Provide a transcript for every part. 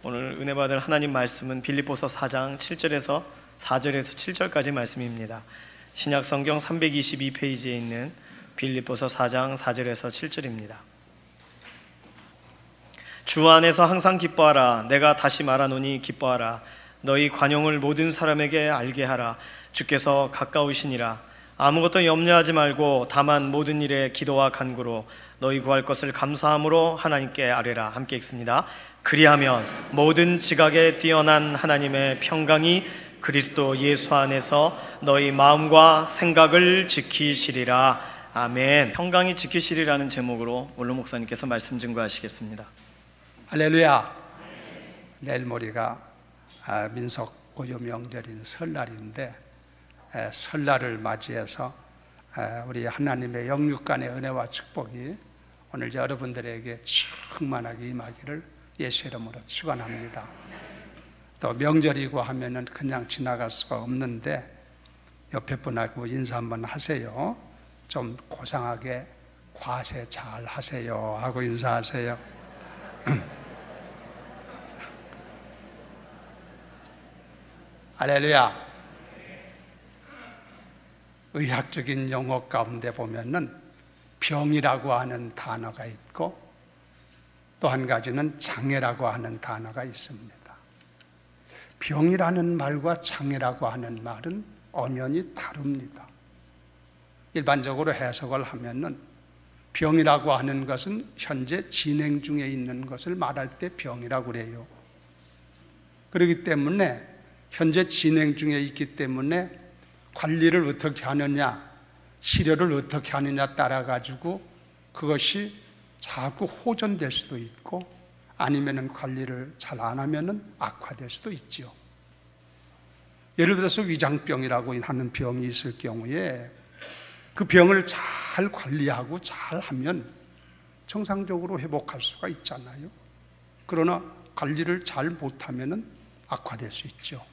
오늘 은혜 받을 하나님 말씀은 빌립보서 4장 7절에서 4절에서 7절까지 말씀입니다. 신약 성경 322페이지에 있는 빌립보서 4장 4절에서 7절입니다. 주 안에서 항상 기뻐하라. 내가 다시 말하노니 기뻐하라. 너희 관용을 모든 사람에게 알게 하라. 주께서 가까우시니라. 아무것도 염려하지 말고 다만 모든 일에 기도와 간구로 너희 구할 것을 감사함으로 하나님께 아뢰라. 함께 읽습니다. 그리하면 모든 지각에 뛰어난 하나님의 평강이 그리스도 예수 안에서 너희 마음과 생각을 지키시리라. 아멘. 평강이 지키시리라는 제목으로 원로 목사님께서 말씀 증거하시겠습니다. 할렐루야. 내일 모레가 민속 고유 명절인 설날인데, 설날을 맞이해서 우리 하나님의 영육간의 은혜와 축복이 오늘 여러분들에게 충만하게 임하기를 예수 이름으로 축원합니다. 또 명절이고 하면은 그냥 지나갈 수가 없는데 옆에 분하고 인사 한번 하세요. 좀 고상하게 과세 잘 하세요 하고 인사하세요. 할렐루야. 의학적인 용어 가운데 보면은 병이라고 하는 단어가 있고 또 한 가지는 장애라고 하는 단어가 있습니다. 병이라는 말과 장애라고 하는 말은 엄연히 다릅니다. 일반적으로 해석을 하면은 병이라고 하는 것은 현재 진행 중에 있는 것을 말할 때 병이라고 그래요. 그렇기 때문에 현재 진행 중에 있기 때문에 관리를 어떻게 하느냐, 치료를 어떻게 하느냐 따라 가지고 그것이 자꾸 호전될 수도 있고 아니면은 관리를 잘 안 하면은 악화될 수도 있죠. 예를 들어서 위장병이라고 하는 병이 있을 경우에 그 병을 잘 관리하고 잘 하면 정상적으로 회복할 수가 있잖아요. 그러나 관리를 잘 못하면은 악화될 수 있죠.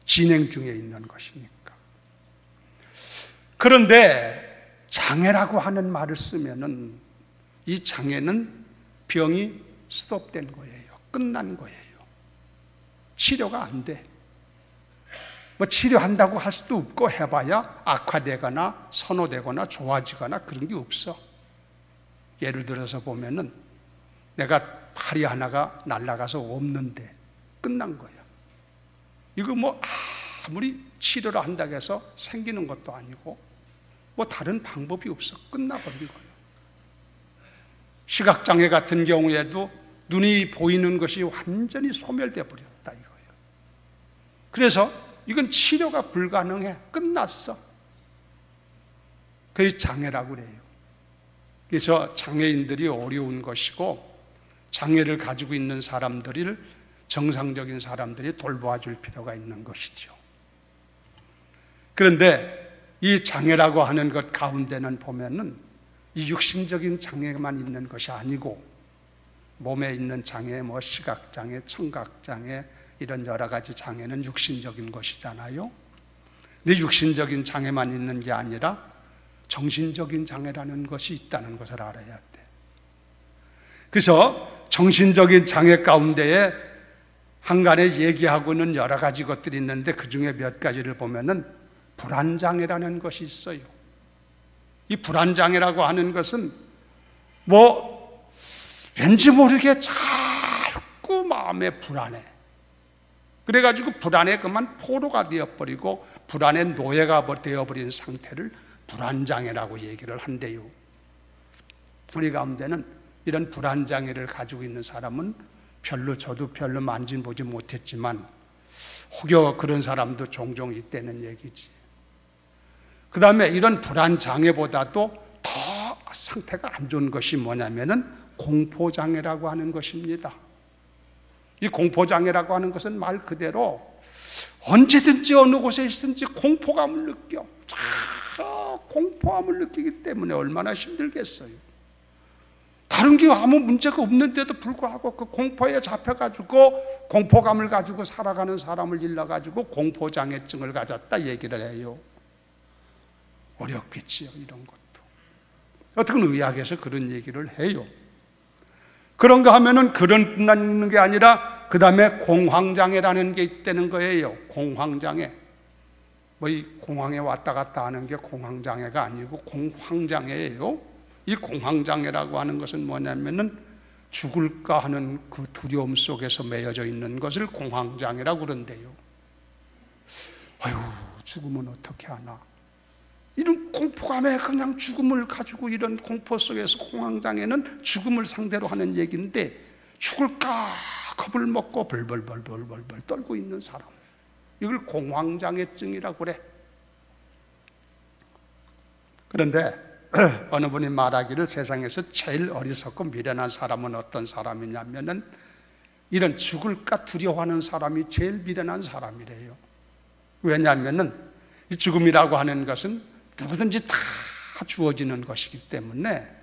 진행 중에 있는 것이니까. 그런데 장애라고 하는 말을 쓰면은 이 장애는 병이 스톱된 거예요. 끝난 거예요. 치료가 안 돼. 뭐 치료한다고 할 수도 없고 해봐야 악화되거나 선호되거나 좋아지거나 그런 게 없어. 예를 들어서 보면은 내가 팔이 하나가 날아가서 없는데 끝난 거야. 이거 뭐 아무리 치료를 한다고 해서 생기는 것도 아니고 뭐 다른 방법이 없어. 끝나버린 거예요. 시각장애 같은 경우에도 눈이 보이는 것이 완전히 소멸되어 버렸다 이거예요. 그래서 이건 치료가 불가능해. 끝났어. 그게 장애라고 그래요. 그래서 장애인들이 어려운 것이고 장애를 가지고 있는 사람들을 정상적인 사람들이 돌봐줄 필요가 있는 것이죠. 그런데 이 장애라고 하는 것 가운데는 보면은 이 육신적인 장애만 있는 것이 아니고 몸에 있는 장애, 뭐 시각장애, 청각장애 이런 여러 가지 장애는 육신적인 것이잖아요. 근데 육신적인 장애만 있는 게 아니라 정신적인 장애라는 것이 있다는 것을 알아야 돼. 그래서 정신적인 장애 가운데에 한간에 얘기하고는 여러 가지 것들이 있는데 그 중에 몇 가지를 보면은 불안장애라는 것이 있어요. 이 불안장애라고 하는 것은 뭐 왠지 모르게 자꾸 마음에 불안해. 그래가지고 불안에 그만 포로가 되어버리고 불안의 노예가 되어버린 상태를 불안장애라고 얘기를 한대요. 우리 가운데는 이런 불안장애를 가지고 있는 사람은 저도 별로 만진보지 못했지만 혹여 그런 사람도 종종 있다는 얘기지. 그 다음에 이런 불안장애보다도 더 상태가 안 좋은 것이 뭐냐면은 공포장애라고 하는 것입니다. 이 공포장애라고 하는 것은 말 그대로 언제든지 어느 곳에 있든지 공포감을 느껴. 공포감을 느끼기 때문에 얼마나 힘들겠어요. 다른 게 아무 문제가 없는데도 불구하고 그 공포에 잡혀가지고 공포감을 가지고 살아가는 사람을 일러가지고 공포장애증을 가졌다 얘기를 해요. 어렵겠지요, 이런 것도. 어떻게 의학에서 그런 얘기를 해요. 그런가 하면은 그런 끝나는 게 아니라 그 다음에 공황장애라는 게 있다는 거예요. 공황장애. 뭐 이 공황에 왔다 갔다 하는 게 공황장애가 아니고 공황장애예요. 이 공황장애라고 하는 것은 뭐냐면은 죽을까 하는 그 두려움 속에서 매여져 있는 것을 공황장애라고 그런대요. 아유, 죽으면 어떻게 하나. 이런 공포감에 그냥 죽음을 가지고 이런 공포 속에서 공황장애는 죽음을 상대로 하는 얘기인데 죽을까 겁을 먹고 벌벌벌벌벌 떨고 있는 사람, 이걸 공황장애증이라고 그래. 그런데 어느 분이 말하기를 세상에서 제일 어리석고 미련한 사람은 어떤 사람이냐면은 이런 죽을까 두려워하는 사람이 제일 미련한 사람이래요. 왜냐하면은 이 죽음이라고 하는 것은 누구든지 다 주어지는 것이기 때문에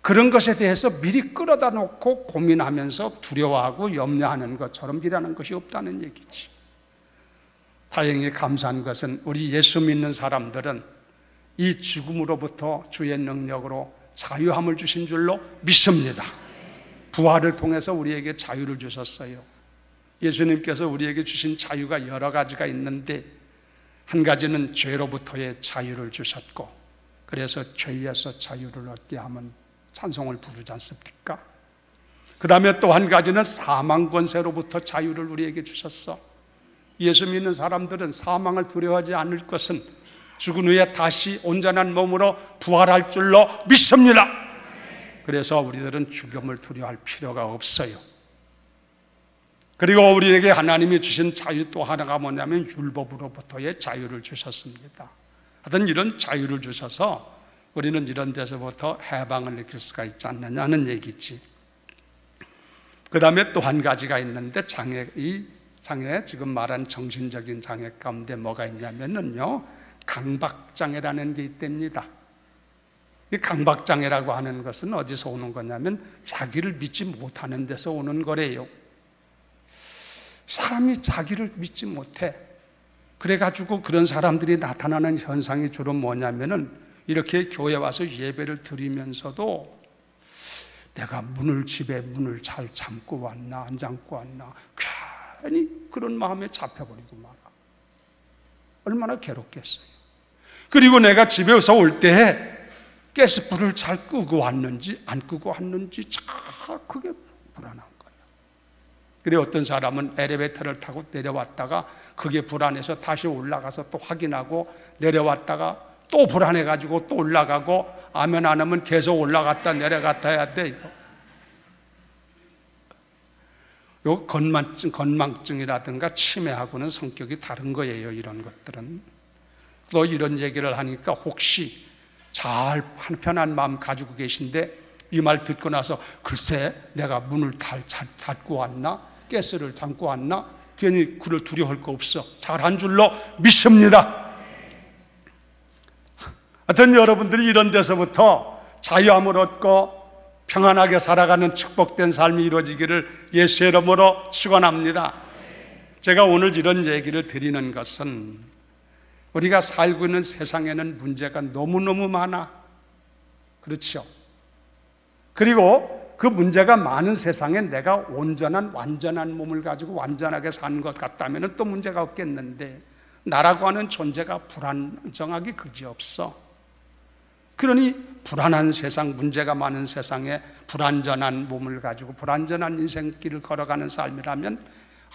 그런 것에 대해서 미리 끌어다 놓고 고민하면서 두려워하고 염려하는 것처럼 일하는 것이 없다는 얘기지. 다행히 감사한 것은 우리 예수 믿는 사람들은 이 죽음으로부터 주의 능력으로 자유함을 주신 줄로 믿습니다. 부활을 통해서 우리에게 자유를 주셨어요. 예수님께서 우리에게 주신 자유가 여러 가지가 있는데 한 가지는 죄로부터의 자유를 주셨고, 그래서 죄에서 자유를 얻게 하면 찬송을 부르지 않습니까? 그 다음에 또 한 가지는 사망 권세로부터 자유를 우리에게 주셨어. 예수 믿는 사람들은 사망을 두려워하지 않을 것은 죽은 후에 다시 온전한 몸으로 부활할 줄로 믿습니다. 그래서 우리들은 죽음을 두려워할 필요가 없어요. 그리고 우리에게 하나님이 주신 자유 또 하나가 뭐냐면 율법으로부터의 자유를 주셨습니다. 하여튼 이런 자유를 주셔서 우리는 이런 데서부터 해방을 느낄 수가 있지 않느냐는 얘기지. 그 다음에 또 한 가지가 있는데 이 장애, 지금 말한 정신적인 장애 가운데 뭐가 있냐면요, 강박장애라는 게 있답니다. 이 강박장애라고 하는 것은 어디서 오는 거냐면 자기를 믿지 못하는 데서 오는 거래요. 사람이 자기를 믿지 못해. 그래가지고 그런 사람들이 나타나는 현상이 주로 뭐냐면은 이렇게 교회 와서 예배를 드리면서도 내가 집에 문을 잘 잠고 왔나 안 잠고 왔나 괜히 그런 마음에 잡혀버리고 말아. 얼마나 괴롭겠어요. 그리고 내가 집에서 올 때 가스불을 잘 끄고 왔는지 안 끄고 왔는지 참 그게 불안한 거예요. 그래 어떤 사람은 엘리베이터를 타고 내려왔다가 그게 불안해서 다시 올라가서 또 확인하고 내려왔다가 또 불안해가지고 또 올라가고 아멘 안 하면 계속 올라갔다 내려갔다 해야 돼. 요 건망증이라든가 치매하고는 성격이 다른 거예요. 이런 것들은. 또 이런 얘기를 하니까 혹시 잘 편한 마음 가지고 계신데 이 말 듣고 나서 글쎄 내가 문을 닫고 왔나 가스를 잠고 왔나 괜히 그를 두려워할 거 없어. 잘한 줄로 믿습니다. 하여튼 여러분들이 이런 데서부터 자유함을 얻고 평안하게 살아가는 축복된 삶이 이루어지기를 예수의 이름으로 축원합니다. 제가 오늘 이런 얘기를 드리는 것은 우리가 살고 있는 세상에는 문제가 너무너무 많아. 그렇죠? 그리고 그 문제가 많은 세상에 내가 완전한 몸을 가지고 완전하게 사는 것 같다면 또 문제가 없겠는데 나라고 하는 존재가 불안정하기 그지없어. 그러니 불안한 세상, 문제가 많은 세상에 불완전한 몸을 가지고 불완전한 인생길을 걸어가는 삶이라면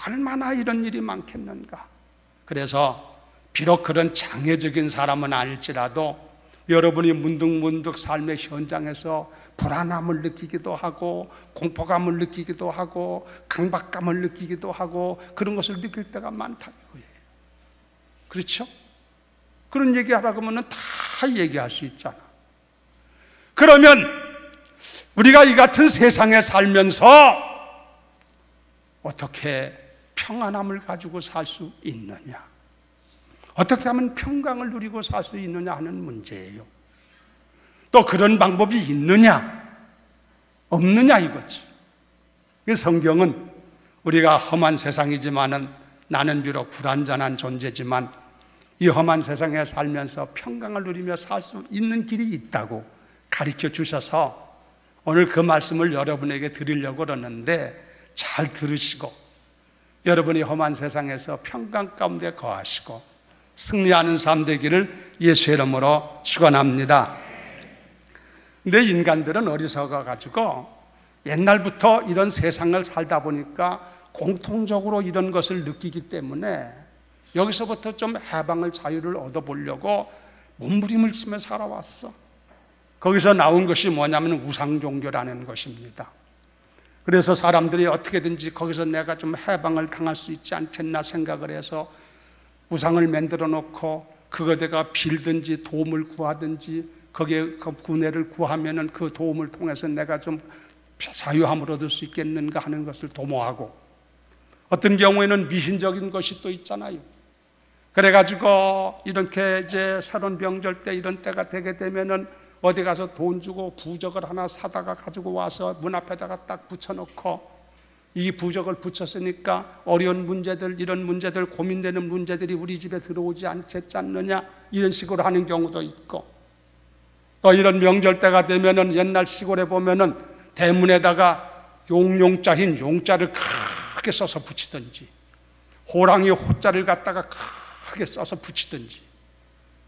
얼마나 이런 일이 많겠는가. 그래서 비록 그런 장애적인 사람은 아닐지라도 여러분이 문득문득 삶의 현장에서 불안함을 느끼기도 하고 공포감을 느끼기도 하고 강박감을 느끼기도 하고 그런 것을 느낄 때가 많다 이거예요. 그렇죠? 그런 얘기하라고 하면 다 얘기할 수 있잖아. 그러면 우리가 이 같은 세상에 살면서 어떻게 평안함을 가지고 살 수 있느냐, 어떻게 하면 평강을 누리고 살 수 있느냐 하는 문제예요. 또 그런 방법이 있느냐 없느냐 이거지. 성경은 우리가 험한 세상이지만은 나는 비록 불완전한 존재지만 이 험한 세상에 살면서 평강을 누리며 살 수 있는 길이 있다고 가르쳐 주셔서 오늘 그 말씀을 여러분에게 드리려고 그러는데 잘 들으시고 여러분이 험한 세상에서 평강 가운데 거하시고 승리하는 삶 되기를 예수의 이름으로 축원합니다. 근데 인간들은 어리석어가지고 옛날부터 이런 세상을 살다 보니까 공통적으로 이런 것을 느끼기 때문에 여기서부터 좀 해방을, 자유를 얻어보려고 몸부림을 치며 살아왔어. 거기서 나온 것이 뭐냐면 우상종교라는 것입니다. 그래서 사람들이 어떻게든지 거기서 내가 좀 해방을 당할 수 있지 않겠나 생각을 해서 우상을 만들어 놓고 그것에다가 빌든지 도움을 구하든지 거기에 그 구내를 구하면은 그 도움을 통해서 내가 좀 자유함을 얻을 수 있겠는가 하는 것을 도모하고, 어떤 경우에는 미신적인 것이 또 있잖아요. 그래가지고 이렇게 이제 새로운 명절 때 이런 때가 되게 되면은 어디 가서 돈 주고 부적을 하나 사다가 가지고 와서 문 앞에다가 딱 붙여놓고, 이 부적을 붙였으니까 어려운 문제들, 이런 문제들, 고민되는 문제들이 우리 집에 들어오지 않겠지 않느냐, 이런 식으로 하는 경우도 있고, 또 이런 명절 때가 되면은 옛날 시골에 보면은 대문에다가 용자인 용자를 크게 써서 붙이든지, 호랑이 호자를 갖다가 크게 써서 붙이든지,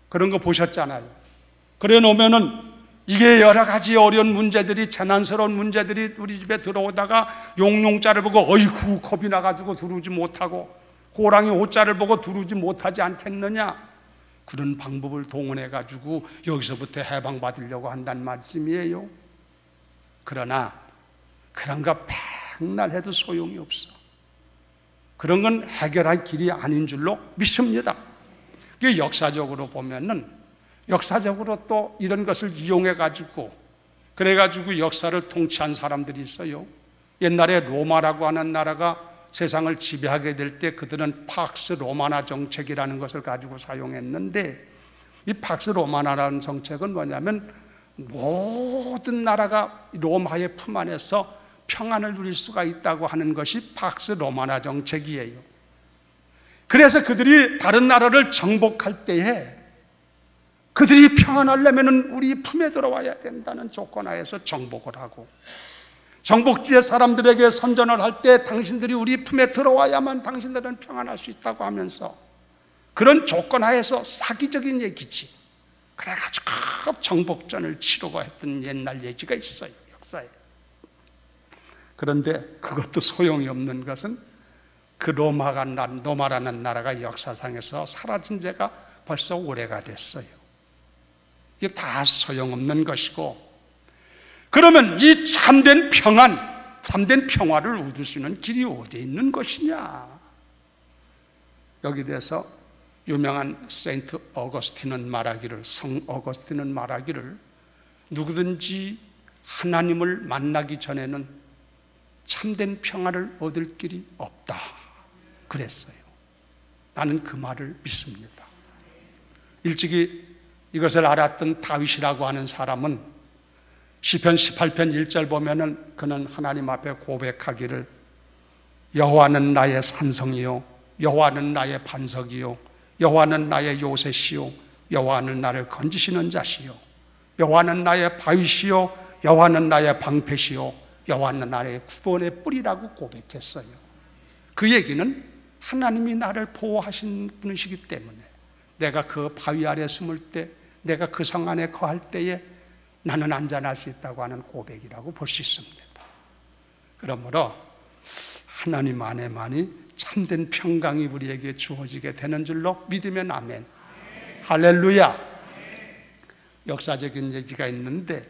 그런 거 보셨잖아요. 그래 놓으면은 이게 여러 가지 어려운 문제들이, 재난스러운 문제들이 우리 집에 들어오다가 용자를 보고 어이구 겁이 나가지고 들어오지 못하고, 호랑이 호자를 보고 들어오지 못하지 않겠느냐, 그런 방법을 동원해가지고 여기서부터 해방받으려고 한다는 말씀이에요. 그러나 그런 거 백날 해도 소용이 없어. 그런 건 해결할 길이 아닌 줄로 믿습니다. 역사적으로 보면은, 역사적으로 또 이런 것을 이용해가지고, 그래가지고 역사를 통치한 사람들이 있어요. 옛날에 로마라고 하는 나라가 세상을 지배하게 될 때 그들은 팍스 로마나 정책이라는 것을 가지고 사용했는데, 이 팍스 로마나라는 정책은 뭐냐면 모든 나라가 로마의 품 안에서 평안을 누릴 수가 있다고 하는 것이 팍스 로마나 정책이에요. 그래서 그들이 다른 나라를 정복할 때에 그들이 평안하려면 우리 품에 들어와야 된다는 조건 하에서 정복을 하고, 정복지의 사람들에게 선전을 할 때 당신들이 우리 품에 들어와야만 당신들은 평안할 수 있다고 하면서, 그런 조건 하에서 사기적인 얘기지. 그래가지고 정복전을 치르고 했던 옛날 얘기가 있어요, 역사에. 그런데 그것도 소용이 없는 것은 그 로마라는 나라가 역사상에서 사라진 지가 벌써 오래가 됐어요. 이게 다 소용없는 것이고, 그러면 이 참된 평안, 참된 평화를 얻을 수 있는 길이 어디에 있는 것이냐? 여기 대해서 유명한 세인트 어거스틴은 말하기를, 성 어거스틴은 말하기를, 누구든지 하나님을 만나기 전에는 참된 평화를 얻을 길이 없다 그랬어요. 나는 그 말을 믿습니다. 일찍이 이것을 알았던 다윗이라고 하는 사람은 시편 18편 1절 보면은 그는 하나님 앞에 고백하기를, 여호와는 나의 산성이요, 여호와는 나의 반석이요, 여호와는 나의 요새시요, 여호와는 나를 건지시는 자시요, 여호와는 나의 바위시요, 여호와는 나의 방패시요, 여호와는 나의 구원의 뿌리라고 고백했어요. 그 얘기는 하나님이 나를 보호하시는 분이시기 때문에 내가 그 바위 아래 숨을 때, 내가 그 성 안에 거할 때에 나는 안전할 수 있다고 하는 고백이라고 볼 수 있습니다. 그러므로 하나님 안에만이 참된 평강이 우리에게 주어지게 되는 줄로 믿으면 아멘. 할렐루야. 역사적인 얘기가 있는데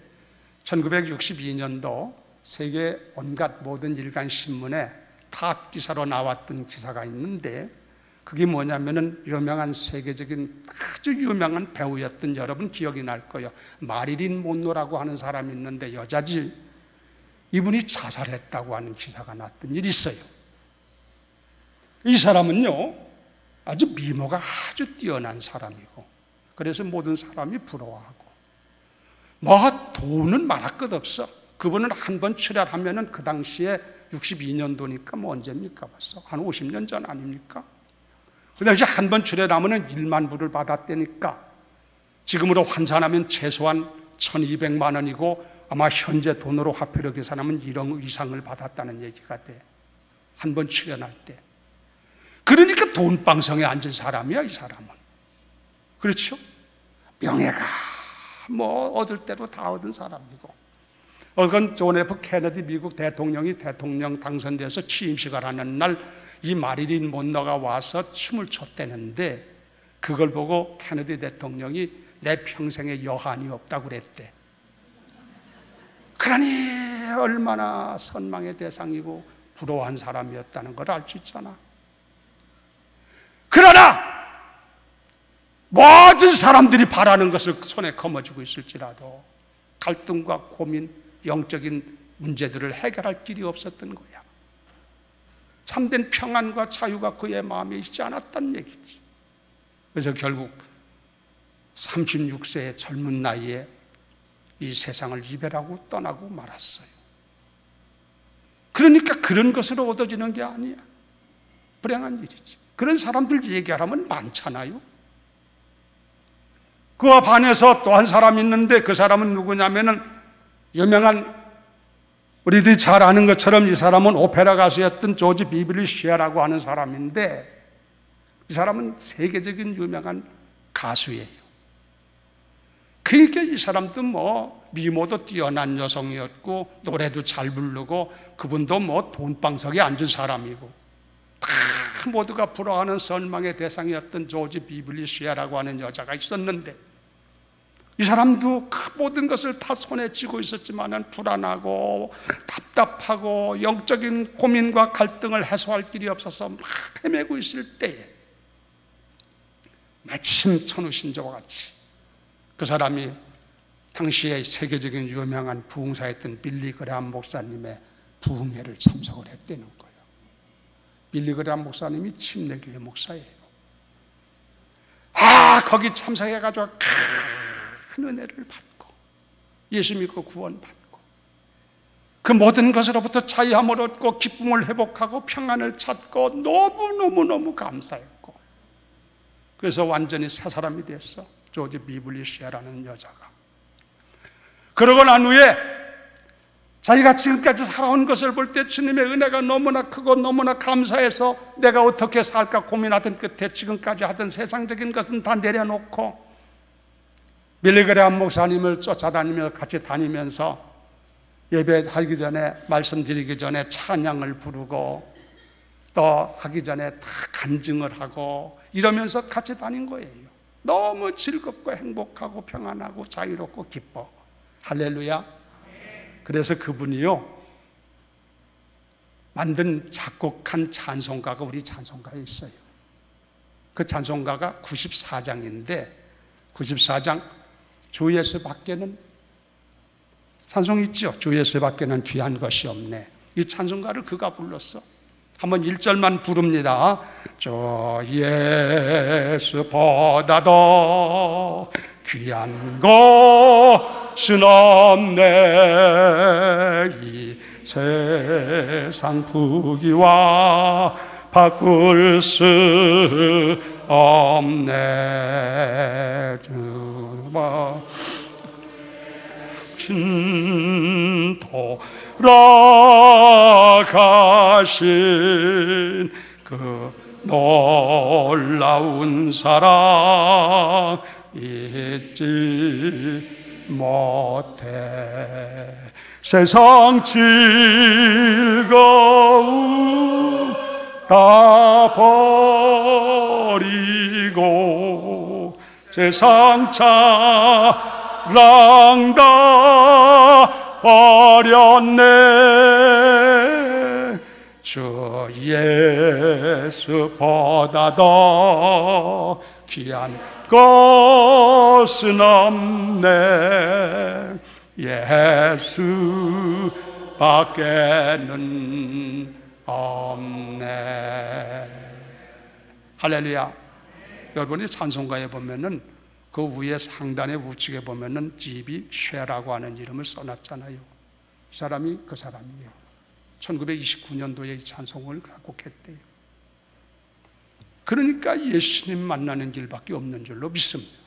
1962년도 세계 온갖 모든 일간 신문에 탑 기사로 나왔던 기사가 있는데, 그게 뭐냐면은 유명한 세계적인 아주 유명한 배우였던, 여러분 기억이 날 거예요. 마릴린 몬로라고 하는 사람이 있는데 여자지, 이분이 자살했다고 하는 기사가 났던 일이 있어요. 이 사람은요 아주 미모가 아주 뛰어난 사람이고, 그래서 모든 사람이 부러워하고, 뭐 돈은 말할 것 없어. 그분은 한 번 출연하면은 그 당시에 62년도니까 뭐 언제입니까? 벌써 한 50년 전 아닙니까? 그 당시 한 번 출연하면 1만 불을 받았다니까, 지금으로 환산하면 최소한 1200만 원이고 아마 현재 돈으로 화폐로 계산하면 1억 이상을 받았다는 얘기가 돼. 한 번 출연할 때. 그러니까 돈방석에 앉은 사람이야, 이 사람은. 그렇죠? 명예가 뭐 얻을 대로 다 얻은 사람이고. 그건 존 F 케네디 미국 대통령이 대통령 당선돼서 취임식을 하는 날 이 마릴린 먼로가 와서 춤을 췄대는데 그걸 보고 케네디 대통령이 내 평생에 여한이 없다고 그랬대. 그러니 얼마나 선망의 대상이고 부러워한 사람이었다는 걸 알 수 있잖아. 그러나 모든 사람들이 바라는 것을 손에 거머쥐고 있을지라도 갈등과 고민, 영적인 문제들을 해결할 길이 없었던 거야. 참된 평안과 자유가 그의 마음에 있지 않았단 얘기지. 그래서 결국 36세의 젊은 나이에 이 세상을 이별하고 떠나고 말았어요. 그러니까 그런 것으로 얻어지는 게 아니야. 불행한 일이지. 그런 사람들 얘기하면 많잖아요. 그와 반해서 또 한 사람 있는데 그 사람은 누구냐면은 유명한, 우리들이 잘 아는 것처럼 이 사람은 오페라 가수였던 조지 비블리시아라고 하는 사람인데 이 사람은 세계적인 유명한 가수예요. 그러니까 이 사람도 뭐 미모도 뛰어난 여성이었고 노래도 잘 부르고 그분도 뭐 돈방석에 앉은 사람이고 다 모두가 부러워하는 선망의 대상이었던 조지 비블리시아라고 하는 여자가 있었는데 이 사람도 그 모든 것을 다 손에 쥐고 있었지만은 불안하고 답답하고 영적인 고민과 갈등을 해소할 길이 없어서 막 헤매고 있을 때에 마침 천우신조와 같이 그 사람이 당시에 세계적인 유명한 부흥사였던 빌리 그레함 목사님의 부흥회를 참석을 했다는 거예요. 빌리 그레함 목사님이 침례교회 목사예요. 거기 참석해가지고 큰 은혜를 받고 예수 믿고 구원받고 그 모든 것으로부터 자유함을 얻고 기쁨을 회복하고 평안을 찾고 너무너무 감사했고 그래서 완전히 새 사람이 됐어. 조지 비블리시아라는 여자가. 그러고 난 후에 자기가 지금까지 살아온 것을 볼 때 주님의 은혜가 너무나 크고 너무나 감사해서 내가 어떻게 살까 고민하던 끝에 지금까지 하던 세상적인 것은 다 내려놓고 빌리 그레함 목사님을 쫓아다니며 같이 다니면서 예배하기 전에 말씀드리기 전에 찬양을 부르고 또 하기 전에 다 간증을 하고 이러면서 같이 다닌 거예요. 너무 즐겁고 행복하고 평안하고 자유롭고 기뻐. 할렐루야. 그래서 그분이요 만든 작곡한 찬송가가 우리 찬송가에 있어요. 그 찬송가가 94장인데 94장 주 예수 밖에는 찬송이 있죠. 주 예수 밖에는 귀한 것이 없네. 이 찬송가를 그가 불렀어. 한번 1절만 부릅니다. 주 예수보다도 귀한 것은 없네. 이 세상 부귀와 바꿀 수 없네. 주마 신 돌아가신 그 놀라운 사랑 잊지 못해. 세상 즐거움 다 버리고 세상 자랑 다 버렸네. 주 예수보다도 귀한 것은 없네. 예수 밖에는 없네. 할렐루야. 여러분이 찬송가에 보면은 그 위에 상단의 우측에 보면은 집이 쉐라고 하는 이름을 써놨잖아요. 이 사람이 그 사람이에요. 1929년도에 이 찬송을 작곡했대요. 그러니까 예수님 만나는 길밖에 없는 줄로 믿습니다.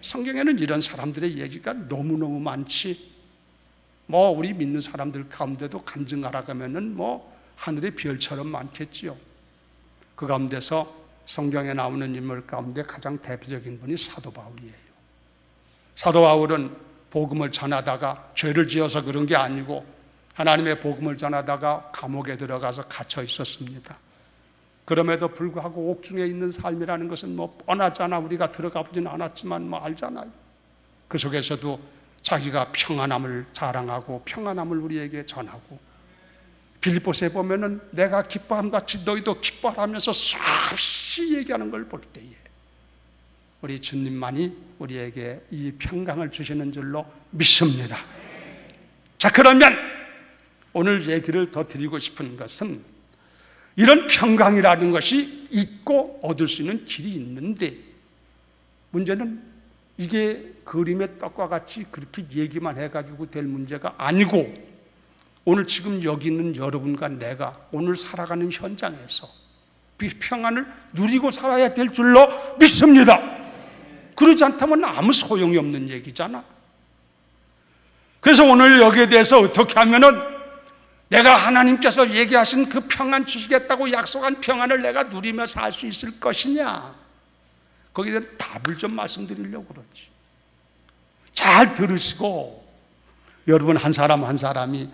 성경에는 이런 사람들의 얘기가 너무너무 많지. 뭐 우리 믿는 사람들 가운데도 간증하라고 하면은 뭐 하늘의 별처럼 많겠지요. 그 가운데서 성경에 나오는 인물 가운데 가장 대표적인 분이 사도 바울이에요. 사도 바울은 복음을 전하다가 죄를 지어서 그런 게 아니고 하나님의 복음을 전하다가 감옥에 들어가서 갇혀 있었습니다. 그럼에도 불구하고 옥중에 있는 삶이라는 것은 뻔하잖아. 우리가 들어가 보진 않았지만 알잖아요. 그 속에서도 자기가 평안함을 자랑하고 평안함을 우리에게 전하고, 빌립보서에 보면은 내가 기뻐함 같이 너희도 기뻐하면서 수없이 얘기하는 걸 볼 때에 우리 주님만이 우리에게 이 평강을 주시는 줄로 믿습니다. 자, 그러면 오늘 얘기를 더 드리고 싶은 것은 이런 평강이라는 것이 있고 얻을 수 있는 길이 있는데, 문제는 이게 그림의 떡과 같이 그렇게 얘기만 해가지고 될 문제가 아니고, 오늘 지금 여기 있는 여러분과 내가 오늘 살아가는 현장에서 평안을 누리고 살아야 될 줄로 믿습니다. 그러지 않다면 아무 소용이 없는 얘기잖아. 그래서 오늘 여기에 대해서 어떻게 하면은 내가 하나님께서 얘기하신 그 평안 주시겠다고 약속한 평안을 내가 누리며 살 수 있을 것이냐, 거기에 대한 답을 좀 말씀드리려고 그러지. 잘 들으시고 여러분 한 사람 한 사람이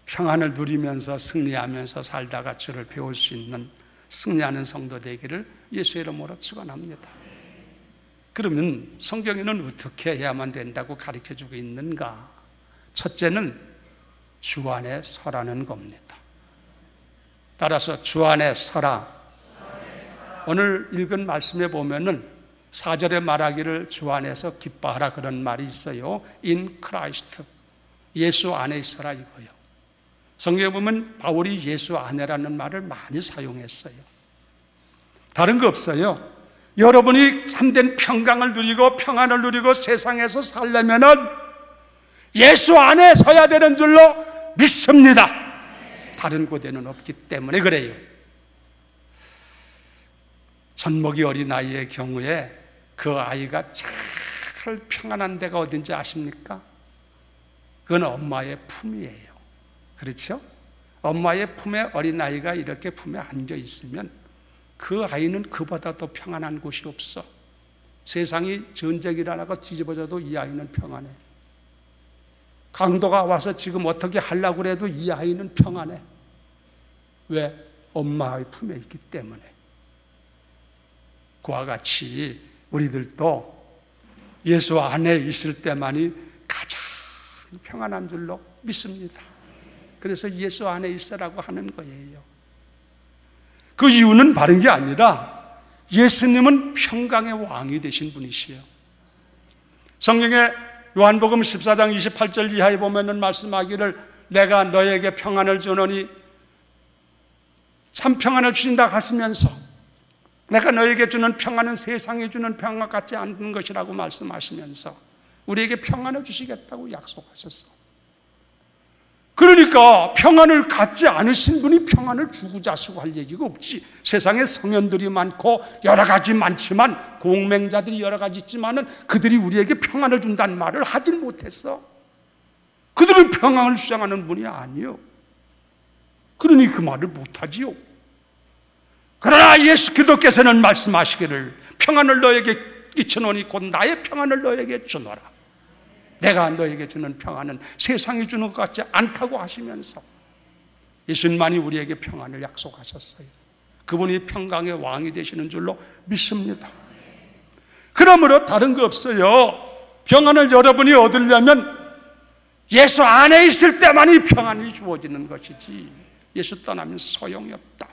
평안을 누리면서 승리하면서 살다가 주를 배울 수 있는 승리하는 성도 되기를 예수의 이름으로 축원합니다. 그러면 성경에는 어떻게 해야만 된다고 가르쳐주고 있는가? 첫째는 주 안에 서라는 겁니다. 따라서 주 안에 서라. 오늘 읽은 말씀에 보면은 4절에 말하기를 주 안에서 기뻐하라 그런 말이 있어요. In Christ, 예수 안에 있어라 이거요. 성경에 보면 바울이 예수 안에라는 말을 많이 사용했어요. 다른 거 없어요. 여러분이 참된 평강을 누리고 평안을 누리고 세상에서 살려면은 예수 안에 서야 되는 줄로 믿습니다. 다른 곳에는 없기 때문에 그래요. 젖먹이 어린아이의 경우에 그 아이가 잘 평안한 데가 어딘지 아십니까? 그건 엄마의 품이에요. 그렇죠? 엄마의 품에 어린아이가 이렇게 품에 안겨 있으면 그 아이는 그보다 더 평안한 곳이 없어. 세상이 전쟁이 일어나고 뒤집어져도 이 아이는 평안해. 강도가 와서 지금 어떻게 하려고 해도 이 아이는 평안해. 왜? 엄마의 품에 있기 때문에. 그와 같이 우리들도 예수 안에 있을 때만이 가장 평안한 줄로 믿습니다. 그래서 예수 안에 있으라고 하는 거예요. 그 이유는 다른 게 아니라 예수님은 평강의 왕이 되신 분이시요. 성경에 요한복음 14장 28절 이하에 보면은 말씀하기를 내가 너에게 평안을 주노니 참 평안을 주신다 하시면서 내가 너에게 주는 평안은 세상에 주는 평안 같지 않은 것이라고 말씀하시면서 우리에게 평안을 주시겠다고 약속하셨어. 그러니까 평안을 갖지 않으신 분이 평안을 주고 자시고 할 얘기가 없지. 세상에 성현들이 많고 여러 가지 많지만 공맹자들이 여러 가지 있지만은 그들이 우리에게 평안을 준다는 말을 하진 못했어. 그들은 평안을 주장하는 분이 아니요. 그러니 그 말을 못하지요. 그러나 예수 그리스도께서는 말씀하시기를 평안을 너에게 끼쳐놓으니 곧 나의 평안을 너에게 주노라. 내가 너에게 주는 평안은 세상이 주는 것 같지 않다고 하시면서 예수님만이 우리에게 평안을 약속하셨어요. 그분이 평강의 왕이 되시는 줄로 믿습니다. 그러므로 다른 거 없어요. 평안을 여러분이 얻으려면 예수 안에 있을 때만이 평안이 주어지는 것이지 예수 떠나면 소용이 없다.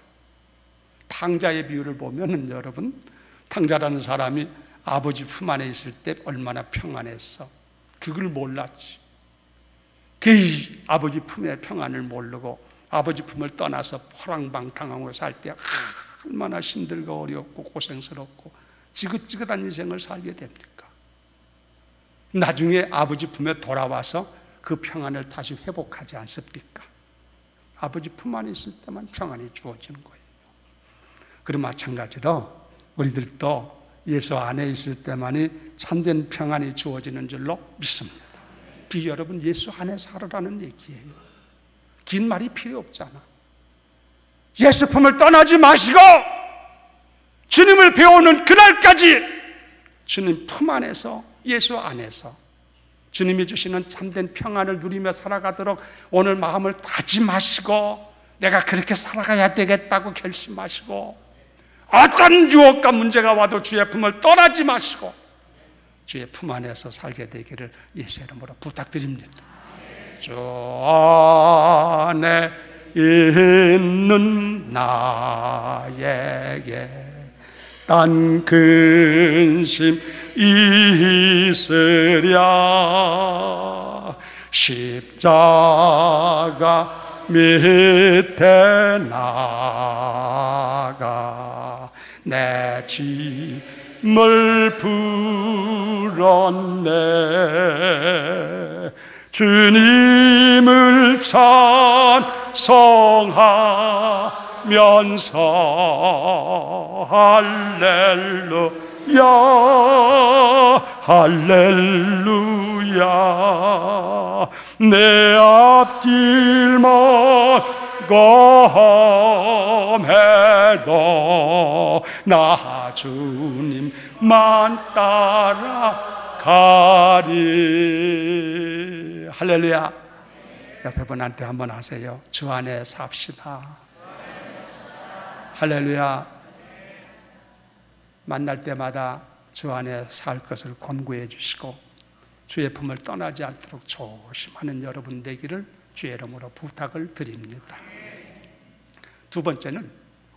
탕자의 비유를 보면은 여러분, 탕자라는 사람이 아버지 품 안에 있을 때 얼마나 평안했어. 그걸 몰랐지. 그 아버지 품의 평안을 모르고 아버지 품을 떠나서 호랑방탕하고 살 때 얼마나 힘들고 어렵고 고생스럽고 지긋지긋한 인생을 살게 됩니까? 나중에 아버지 품에 돌아와서 그 평안을 다시 회복하지 않습니까? 아버지 품 안에 있을 때만 평안이 주어지는 거예요. 그럼 마찬가지로 우리들도 예수 안에 있을 때만이 참된 평안이 주어지는 줄로 믿습니다. 여러분 예수 안에 살으라는 얘기예요. 긴 말이 필요 없잖아. 예수 품을 떠나지 마시고 주님을 배우는 그날까지 주님 품 안에서, 예수 안에서 주님이 주시는 참된 평안을 누리며 살아가도록 오늘 마음을 다짐하시고 내가 그렇게 살아가야 되겠다고 결심하시고 어떤 유혹과 문제가 와도 주의 품을 떠나지 마시고 주의 품 안에서 살게 되기를 예수의 이름으로 부탁드립니다. 주 안에 있는 나에게 딴 근심 있으랴 십자가 밑에 나가 내 짐을 풀었네 주님을 찬송하면서 할렐루야 할렐루야 내 앞길만 검해도 나 주님만 따라가리. 할렐루야. 옆에 분한테 한번 하세요. 주 안에 삽시다. 할렐루야. 만날 때마다 주 안에 살 것을 권고해 주시고 주의 품을 떠나지 않도록 조심하는 여러분 되기를 주의 이름으로 부탁을 드립니다. 두 번째는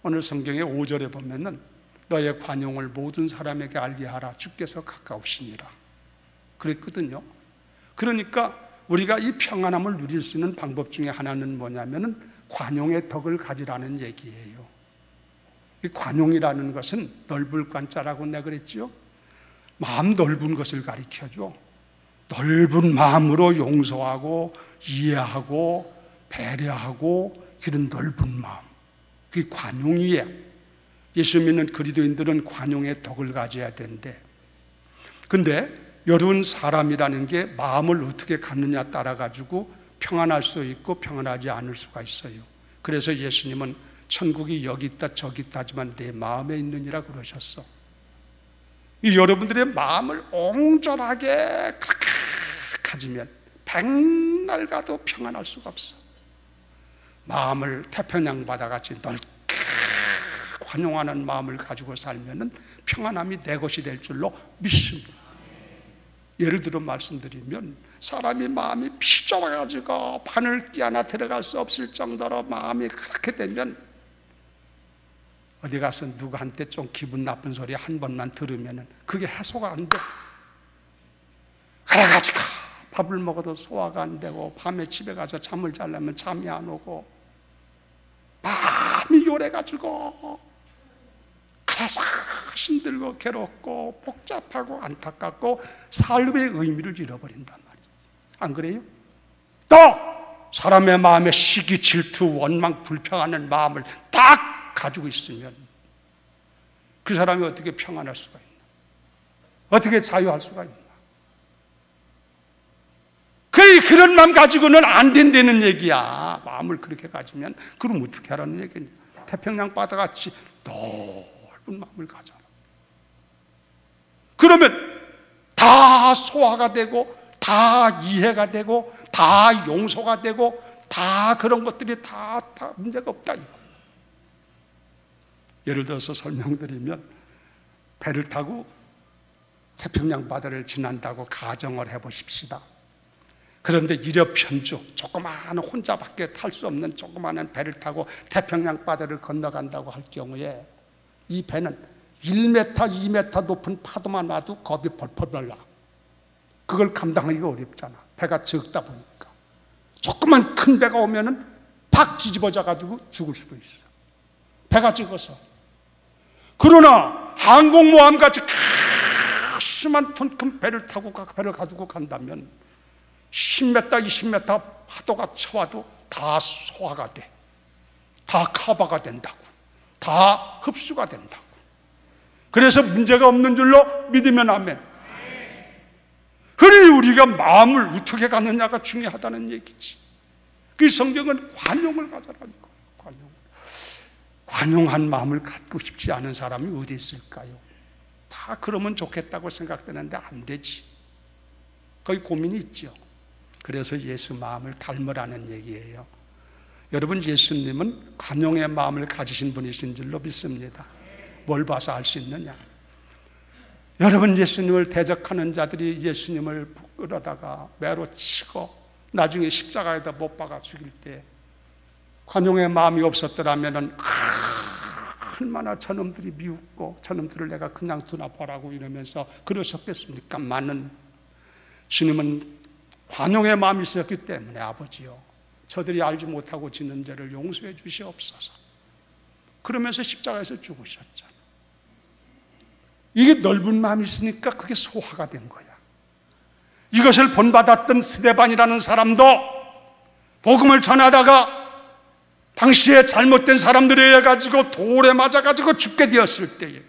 오늘 성경의 5절에 보면은 너의 관용을 모든 사람에게 알게 하라 주께서 가까우시니라 그랬거든요. 그러니까 우리가 이 평안함을 누릴 수 있는 방법 중에 하나는 뭐냐면은 관용의 덕을 가지라는 얘기예요. 이 관용이라는 것은 넓을 관자라고 내가 그랬죠. 마음 넓은 것을 가리켜줘. 넓은 마음으로 용서하고 이해하고 배려하고 그런 넓은 마음, 그게 관용이에요. 예수 믿는 그리스도인들은 관용의 덕을 가져야 된대. 근데 여러분 사람이라는 게 마음을 어떻게 갖느냐 따라 가지고 평안할 수 있고 평안하지 않을 수가 있어요. 그래서 예수님은 천국이 여기 있다 저기 있다 하지만 내 마음에 있느니라 그러셨어. 이 여러분들의 마음을 옹졸하게 가지면 백날 가도 평안할 수가 없어. 마음을 태평양 바다같이 넓게 관용하는 마음을 가지고 살면은 평안함이 내 것이 될 줄로 믿습니다. 예를 들어 말씀드리면 사람이 마음이 피좁아가지고 바늘귀 하나 들어갈 수 없을 정도로 마음이 그렇게 되면 어디 가서 누구한테 좀 기분 나쁜 소리 한 번만 들으면 그게 해소가 안 돼. 그래가지고 밥을 먹어도 소화가 안 되고 밤에 집에 가서 잠을 자려면 잠이 안 오고 마음이 요래가지고 그래서 힘들고 괴롭고 복잡하고 안타깝고 삶의 의미를 잃어버린단 말이에요. 안 그래요? 또 사람의 마음에 시기, 질투, 원망, 불평하는 마음을 딱 가지고 있으면 그 사람이 어떻게 평안할 수가 있나? 어떻게 자유할 수가 있나? 그런 마음 가지고는 안 된다는 얘기야. 마음을 그렇게 가지면 그럼 어떻게 하라는 얘기냐? 태평양 바다같이 넓은 마음을 가져라. 그러면 다 소화가 되고 다 이해가 되고 다 용서가 되고 다 그런 것들이 다 문제가 없다. 예를 들어서 설명드리면 배를 타고 태평양 바다를 지난다고 가정을 해보십시다. 그런데 일여편주 조그마한 혼자밖에 탈 수 없는 조그마한 배를 타고 태평양 바다를 건너간다고 할 경우에 이 배는 1m, 2m 높은 파도만 와도 겁이 펄펄 나. 그걸 감당하기가 어렵잖아. 배가 적다 보니까. 조그만 큰 배가 오면은 팍 뒤집어져 가지고 죽을 수도 있어. 배가 적어서. 그러나 항공모함같이 심한 톤 큰 배를 타고 배를 가지고 간다면 10m, 20m 파도가 쳐와도 다 소화가 돼. 다 커버가 된다고. 다 흡수가 된다고. 그래서 문제가 없는 줄로 믿으면 아멘. 그러니 우리가 마음을 어떻게 갖느냐가 중요하다는 얘기지. 그 성경은 관용을 가져라는 거예요. 관용. 관용한 마음을 갖고 싶지 않은 사람이 어디 있을까요? 다 그러면 좋겠다고 생각되는데 안 되지. 거기 고민이 있죠. 그래서 예수 마음을 닮으라는 얘기예요. 여러분, 예수님은 관용의 마음을 가지신 분이신 줄로 믿습니다. 뭘 봐서 알 수 있느냐? 여러분, 예수님을 대적하는 자들이 예수님을 끌어다가 매로 치고 나중에 십자가에다 못 박아 죽일 때 관용의 마음이 없었더라면 얼마나 저놈들이 미웠고 저놈들을 내가 그냥 두나 보라고 이러면서 그러셨겠습니까? 많은 주님은 관용의 마음이 있었기 때문에 아버지요, 저들이 알지 못하고 짓는 죄를 용서해 주시옵소서 그러면서 십자가에서 죽으셨잖아. 이게 넓은 마음이 있으니까 그게 소화가 된 거야. 이것을 본받았던 스데반이라는 사람도 복음을 전하다가 당시에 잘못된 사람들에 의해 가지고 돌에 맞아 가지고 죽게 되었을 때에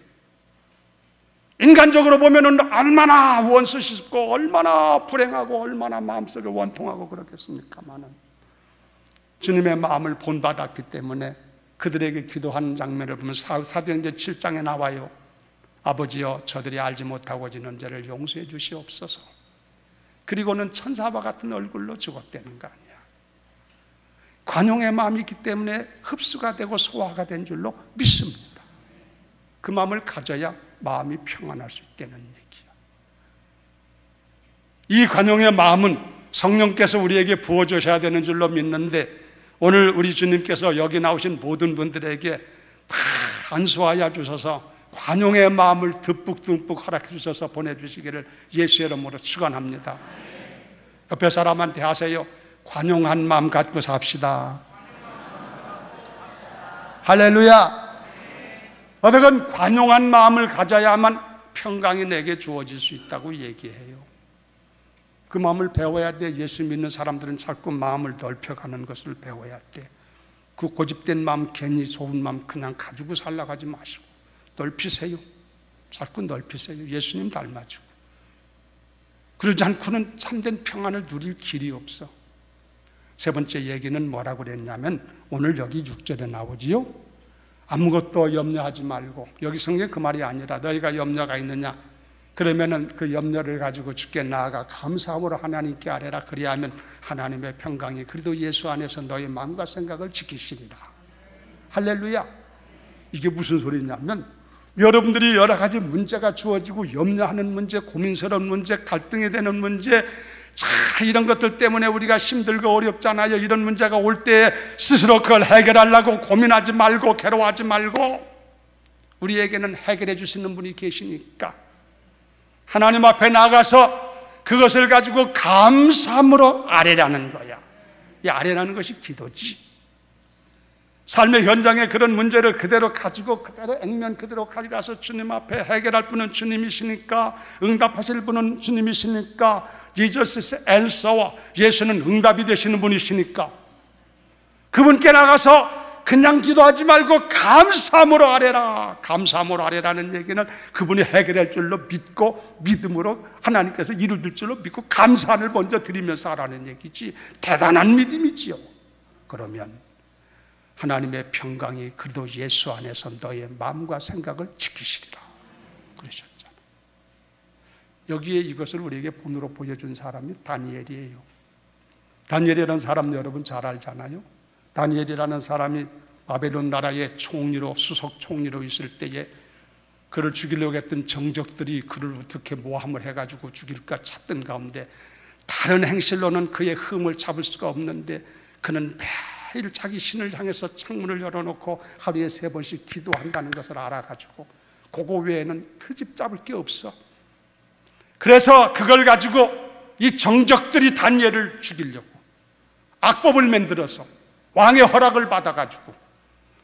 인간적으로 보면은 얼마나 원수스럽고 얼마나 불행하고 얼마나 마음속에 원통하고 그렇겠습니까마는 주님의 마음을 본받았기 때문에 그들에게 기도하는 장면을 보면 사도행전 7장에 나와요. 아버지여, 저들이 알지 못하고 지는 죄를 용서해 주시옵소서. 그리고는 천사와 같은 얼굴로 죽었다는 거 아니야. 관용의 마음이 있기 때문에 흡수가 되고 소화가 된 줄로 믿습니다. 그 마음을 가져야 마음이 평안할 수 있다는 얘기야. 이 관용의 마음은 성령께서 우리에게 부어주셔야 되는 줄로 믿는데, 오늘 우리 주님께서 여기 나오신 모든 분들에게 다 안수하여 주셔서 관용의 마음을 듬뿍듬뿍 허락해 주셔서 보내주시기를 예수의 이름으로 축원합니다. 옆에 사람한테 하세요. 관용한 마음 갖고 삽시다. 할렐루야. 어떻든 관용한 마음을 가져야만 평강이 내게 주어질 수 있다고 얘기해요. 그 마음을 배워야 돼. 예수 믿는 사람들은 자꾸 마음을 넓혀가는 것을 배워야 돼. 그 고집된 마음, 괜히 좋은 마음 그냥 가지고 살라가지 마시고 넓히세요. 자꾸 넓히세요. 예수님 닮아주고. 그러지 않고는 참된 평안을 누릴 길이 없어. 세 번째 얘기는 뭐라고 그랬냐면 오늘 여기 6절에 나오지요. 아무것도 염려하지 말고, 여기 성경 그 말이 아니라 너희가 염려가 있느냐? 그러면은 그 염려를 가지고 주께 나아가 감사함으로 하나님께 아뢰라. 그리하면 하나님의 평강이 그래도 예수 안에서 너희 마음과 생각을 지키시리라. 할렐루야. 이게 무슨 소리냐면 여러분들이 여러 가지 문제가 주어지고 염려하는 문제, 고민스러운 문제, 갈등이 되는 문제, 이런 것들 때문에 우리가 힘들고 어렵잖아요. 이런 문제가 올 때 스스로 그걸 해결하려고 고민하지 말고 괴로워하지 말고 우리에게는 해결해 주시는 분이 계시니까 하나님 앞에 나가서 그것을 가지고 감사함으로 아뢰라는 거야. 이 아뢰라는 것이 기도지. 삶의 현장에 그런 문제를 그대로 가지고 그대로 액면 그대로 가져가서 주님 앞에 해결할 분은 주님이시니까, 응답하실 분은 주님이시니까, Jesus is answer, 예수는 응답이 되시는 분이시니까 그분께 나가서 그냥 기도하지 말고 감사함으로 아뢰라. 감사함으로 아뢰라는 얘기는 그분이 해결할 줄로 믿고 믿음으로 하나님께서 이루실 줄로 믿고 감사를 먼저 드리면서 하라는 얘기지. 대단한 믿음이지요. 그러면 하나님의 평강이 그래도 예수 안에서 너의 마음과 생각을 지키시리라 그러셨잖아. 여기에 이것을 우리에게 본으로 보여준 사람이 다니엘이에요. 다니엘이라는 사람 여러분 잘 알잖아요. 다니엘이라는 사람이 바벨론 나라의 총리로, 수석 총리로 있을 때에 그를 죽이려고 했던 정적들이 그를 어떻게 모함을 해가지고 죽일까 찾던 가운데 다른 행실로는 그의 흠을 잡을 수가 없는데 그는 매일 자기 신을 향해서 창문을 열어놓고 하루에 3번씩 기도한다는 것을 알아가지고 그거 외에는 트집 잡을 게 없어. 그래서 그걸 가지고 이 정적들이 다니엘을 죽이려고 악법을 만들어서 왕의 허락을 받아가지고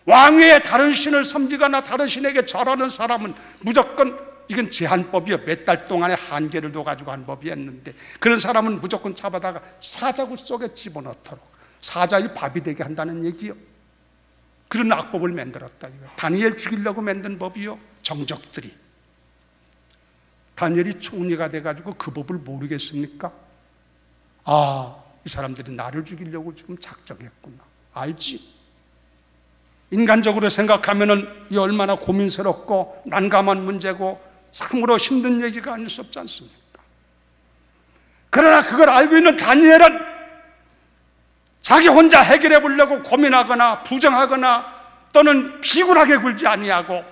왕 외에 다른 신을 섬기거나 다른 신에게 절하는 사람은 무조건 이건 제한법이요. 몇 달 동안의 한계를 둬가지고 한 법이었는데 그런 사람은 무조건 잡아다가 사자굴 속에 집어넣도록 사자의 밥이 되게 한다는 얘기요. 그런 악법을 만들었다. 이거. 다니엘 죽이려고 만든 법이요. 정적들이. 다니엘이 총리가 돼가지고 그 법을 모르겠습니까? 아, 이 사람들이 나를 죽이려고 지금 작정했구나. 알지? 인간적으로 생각하면은 이 얼마나 고민스럽고 난감한 문제고 참으로 힘든 얘기가 아닐 수 없지 않습니까? 그러나 그걸 알고 있는 다니엘은 자기 혼자 해결해 보려고 고민하거나 부정하거나 또는 비굴하게 굴지 아니하고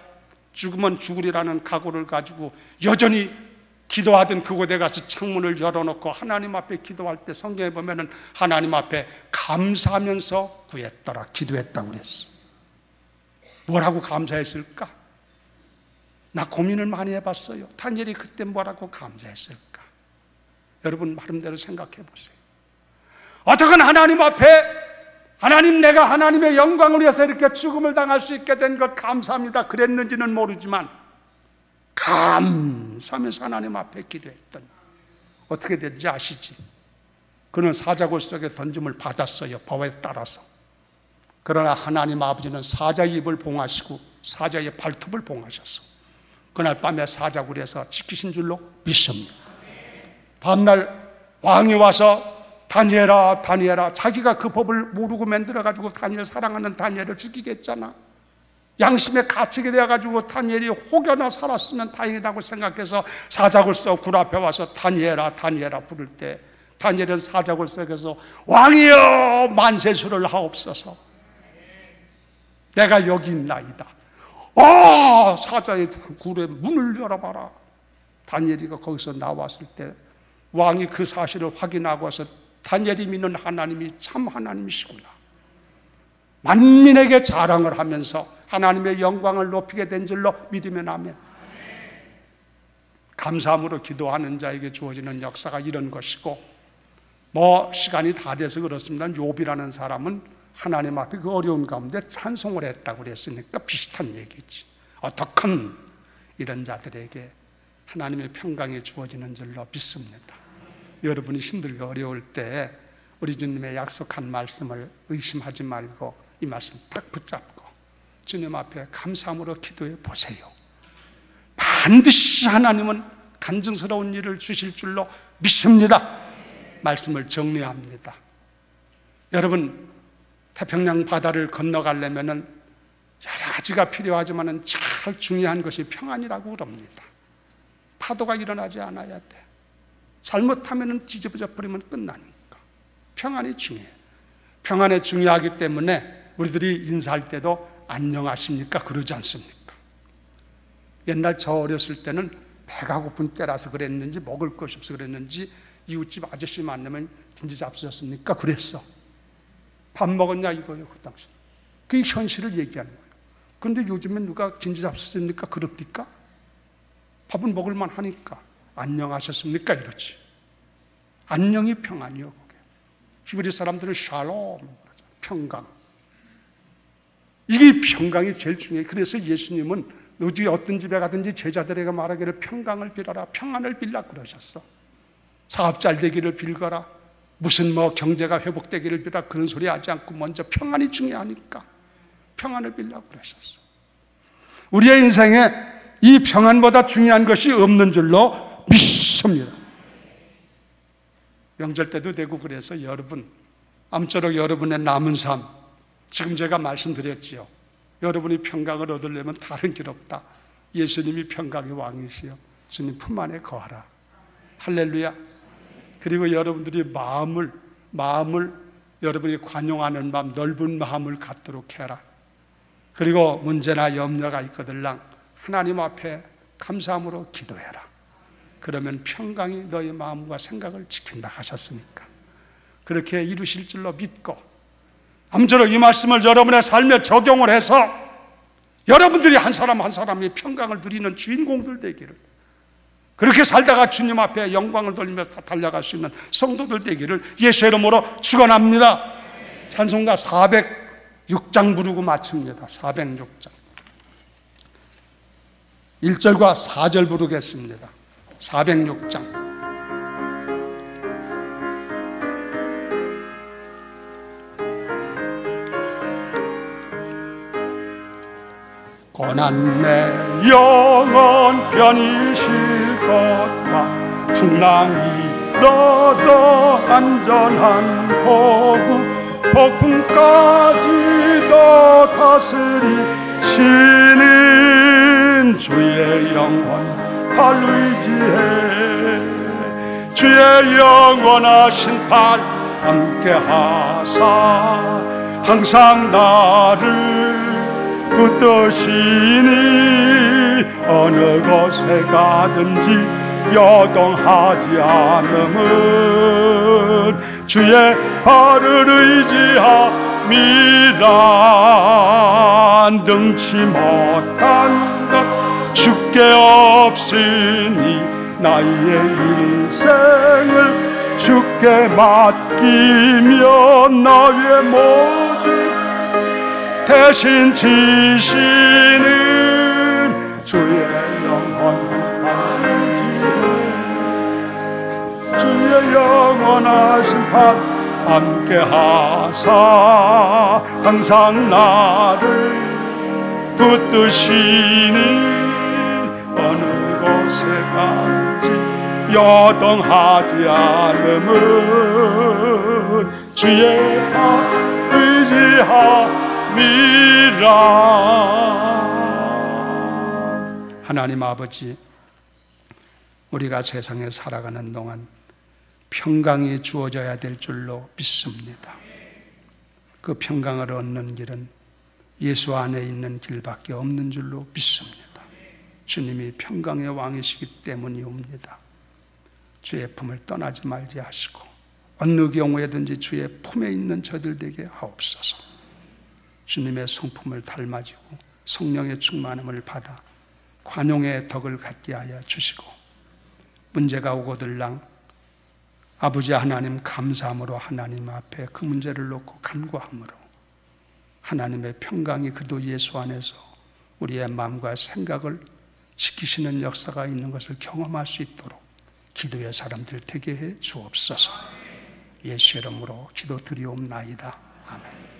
죽으면 죽으리라는 각오를 가지고 여전히 기도하던 그곳에 가서 창문을 열어놓고 하나님 앞에 기도할 때 성경에 보면은 하나님 앞에 감사하면서 구했더라, 기도했다고 그랬어. 뭐라고 감사했을까? 나 고민을 많이 해봤어요. 다니엘이 그때 뭐라고 감사했을까? 여러분 나름대로 생각해 보세요. 어떻게 하나님 앞에 하나님, 내가 하나님의 영광을 위해서 이렇게 죽음을 당할 수 있게 된 것 감사합니다 그랬는지는 모르지만 감사하면서 하나님 앞에 기도했더니 어떻게 됐는지 아시지? 그는 사자굴 속에 던짐을 받았어요, 법에 따라서. 그러나 하나님 아버지는 사자의 입을 봉하시고 사자의 발톱을 봉하셨어. 그날 밤에 사자굴에서 지키신 줄로 믿습니다. 다음날 왕이 와서 다니엘아, 다니엘아, 자기가 그 법을 모르고 만들어가지고 다니엘 사랑하는 다니엘을 죽이겠잖아. 양심의 가책이 되어가지고 다니엘이 혹여나 살았으면 다행이다고 생각해서 사자굴 속 굴 앞에 와서 다니엘아, 다니엘아 부를 때 다니엘은 사자굴 속에서 왕이여 만세수를 하옵소서, 내가 여기 있나이다. 사자의 굴의 문을 열어봐라. 다니엘이가 거기서 나왔을 때 왕이 그 사실을 확인하고서 다니엘이 믿는 하나님이 참 하나님이시구나, 만민에게 자랑을 하면서 하나님의 영광을 높이게 된 줄로 믿으면 아멘. 감사함으로 기도하는 자에게 주어지는 역사가 이런 것이고, 시간이 다 돼서 그렇습니다. 욥이라는 사람은 하나님 앞에 그 어려운 가운데 찬송을 했다고 그랬으니까 비슷한 얘기지. 어떡한 이런 자들에게 하나님의 평강이 주어지는 줄로 믿습니다. 여러분이 힘들고 어려울 때 우리 주님의 약속한 말씀을 의심하지 말고 이 말씀 딱 붙잡고 주님 앞에 감사함으로 기도해 보세요. 반드시 하나님은 간증스러운 일을 주실 줄로 믿습니다. 말씀을 정리합니다. 여러분, 태평양 바다를 건너가려면 여러 가지가 필요하지만 제일 중요한 것이 평안이라고 그럽니다. 파도가 일어나지 않아야 돼. 잘못하면 뒤집어져 버리면 끝나니까 평안이 중요해요. 평안이 중요하기 때문에 우리들이 인사할 때도 안녕하십니까 그러지 않습니까? 옛날 저 어렸을 때는 배가 고픈 때라서 그랬는지 먹을 것이 없어서 그랬는지 이웃집 아저씨 만나면 긴지 잡수셨습니까? 그랬어. 밥 먹었냐 이거예요. 그 당시 그게 현실을 얘기하는 거예요. 그런데 요즘엔 누가 긴지 잡수셨습니까? 그럽니까? 밥은 먹을만 하니까 안녕하셨습니까? 이러지. 안녕이 평안이요. 그게 히브리 사람들은 샬롬, 평강. 이게 평강이 제일 중요해요. 그래서 예수님은 어디 어떤 집에 가든지 제자들에게 말하기를 평강을 빌어라, 평안을 빌라 그러셨어. 사업 잘 되기를 빌거라, 무슨 경제가 회복되기를 빌라, 그런 소리 하지 않고 먼저 평안이 중요하니까 평안을 빌라 그러셨어. 우리의 인생에 이 평안보다 중요한 것이 없는 줄로 믿습니다. 명절 때도 되고 그래서 여러분, 아무쪼록 여러분의 남은 삶, 지금 제가 말씀드렸지요. 여러분이 평강을 얻으려면 다른 길 없다. 예수님이 평강의 왕이시여 주님 품 안에 거하라. 할렐루야. 그리고 여러분들이 마음을 여러분이 관용하는 마음, 넓은 마음을 갖도록 해라. 그리고 문제나 염려가 있거들랑 하나님 앞에 감사함으로 기도해라. 그러면 평강이 너희 마음과 생각을 지킨다 하셨으니까 그렇게 이루실 줄로 믿고, 아무쪼록 이 말씀을 여러분의 삶에 적용을 해서 여러분들이 한 사람 한 사람이 평강을 누리는 주인공들 되기를, 그렇게 살다가 주님 앞에 영광을 돌리면서 달려갈 수 있는 성도들 되기를 예수의 이름으로 축원합니다. 찬송가 406장 부르고 마칩니다. 406장 1절과 4절 부르겠습니다. 406장. 고난 내 영혼 편이실 것과 풍랑이 너도 안전한 보고 폭풍까지 오늘도 다스리시는 주의 영원 팔 의지해 주의 영원하신 팔 함께 하사 항상 나를 붙드시니 어느 곳에 가든지 여동하지 않음은 주의 발을 의지함이라 능치 못한 것 주께 없으니 나의 일생을 주께 맡기며 나의 모든 대신 지시는 주의 영원한 팔 주의 영원하신 팔 함께 하사 항상 나를 붙드시니 어느 곳에 가든지 여동하지 않음은 주의 팔 의지함이라. 하나님 아버지, 우리가 세상에 살아가는 동안 평강이 주어져야 될 줄로 믿습니다. 그 평강을 얻는 길은 예수 안에 있는 길밖에 없는 줄로 믿습니다. 주님이 평강의 왕이시기 때문이옵니다. 주의 품을 떠나지 말지 하시고 어느 경우에든지 주의 품에 있는 저들 되게 하옵소서. 주님의 성품을 닮아지고 성령의 충만함을 받아 관용의 덕을 갖게 하여 주시고 문제가 오고들랑 아버지 하나님 감사함으로 하나님 앞에 그 문제를 놓고 간구함으로 하나님의 평강이 그도 예수 안에서 우리의 마음과 생각을 지키시는 역사가 있는 것을 경험할 수 있도록 기도의 사람들 되게 해 주옵소서. 예수 이름으로 기도드리옵나이다. 아멘.